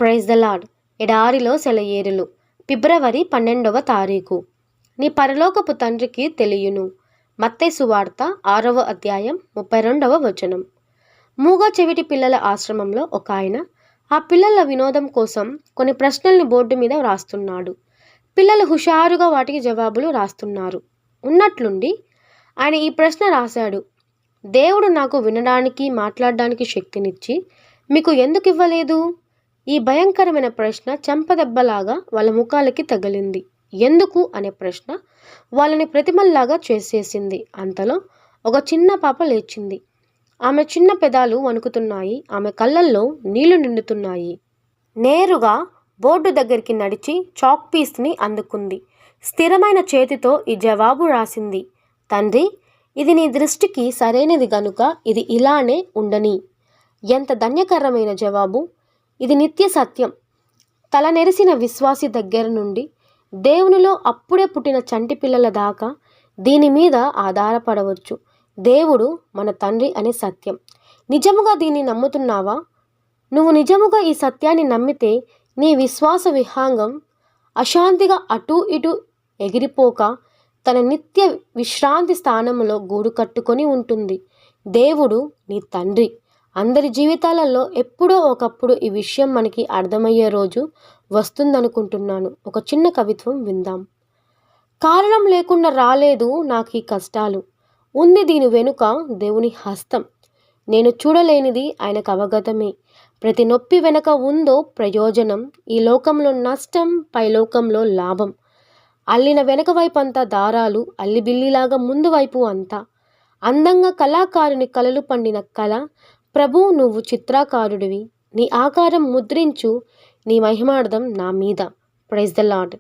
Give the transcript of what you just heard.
Praise the lord. ఎడారిలో సెలయేరులు. ఫిబ్రవరి 12వ తారీఖు. నీ పరలోకపు తండ్రికి తెలియను. మత్తయి సువార్త 6వ అధ్యాయం 32వ వచనం. మూగ చెవిటి పిల్లల ఆశ్రమంలో ఒక ఆయన ఆ పిల్లల వినోదం కోసం కొన్ని ప్రశ్నల్ని బోర్డు మీద వ్రాస్తున్నాడు. పిల్లలు హుషారుగా వాటికి జవాబులు రాస్తున్నారు. ఉన్నట్లుండి ఆయన ఈ ప్రశ్న రాశాడు: దేవుడు నాకు వినడానికి, మాట్లాడడానికి శక్తినిచ్చి మీకు ఎందుకు ఇవ్వలేదు? ఈ భయంకరమైన ప్రశ్న చెంపదెబ్బలాగా వాళ్ళ ముఖాలకి తగిలింది. ఎందుకు అనే ప్రశ్న వాళ్ళని ప్రతిమల్లాగా చేసేసింది. అంతలో ఒక చిన్న పాప లేచింది. ఆమె చిన్న పెదాలు వణుకుతున్నాయి. ఆమె కళ్ళల్లో నీళ్లు నిండుతున్నాయి. నేరుగా బోర్డు దగ్గరికి నడిచి చాక్ పీస్ని అందుకుంది. స్థిరమైన చేతితో ఈ జవాబు రాసింది: తండ్రి, ఇది నీ దృష్టికి సరైనది గనుక ఇది ఇలానే ఉండని. ఎంత ధన్యకరమైన జవాబు! ఇది నిత్య సత్యం. తల నెరిసిన విశ్వాసి దగ్గర నుండి దేవునిలో అప్పుడే పుట్టిన చంటి పిల్లల దాకా దీని మీద ఆధారపడవచ్చు. దేవుడు మన తండ్రి అనే సత్యం. నిజముగా దీన్ని నమ్ముతున్నావా? నువ్వు నిజముగా ఈ సత్యాన్ని నమ్మితే నీ విశ్వాస విహంగం అశాంతిగా అటూ ఇటూ ఎగిరిపోక తన నిత్య విశ్రాంతి స్థానంలో గూడు కట్టుకొని ఉంటుంది. దేవుడు నీ తండ్రి. అందరి జీవితాలలో ఎప్పుడో ఒకప్పుడు ఈ విషయం మనకి అర్థమయ్యే రోజు వస్తుందనుకుంటున్నాను. ఒక చిన్న కవిత్వం విందాం. కారణం లేకుండా రాలేదు నాకు ఈ కష్టాలు, ఉంది దీని వెనుక దేవుని హస్తం. నేను చూడలేనిది ఆయనకు అవగతమే. ప్రతి నొప్పి వెనక ఉందో ప్రయోజనం. ఈ లోకంలో నష్టం, పైలోకంలో లాభం. అల్లిన వెనక వైపు అంతా దారాలు, అల్లిబిల్లిలాగా ముందు వైపు అంతా అందంగా కళాకారుని కలలు పండిన కళ. ప్రభు, నువ్వు చిత్రకారుడివి. నీ ఆకారం ముద్రించు, నీ మహిమార్థం నా మీద. Praise the lord.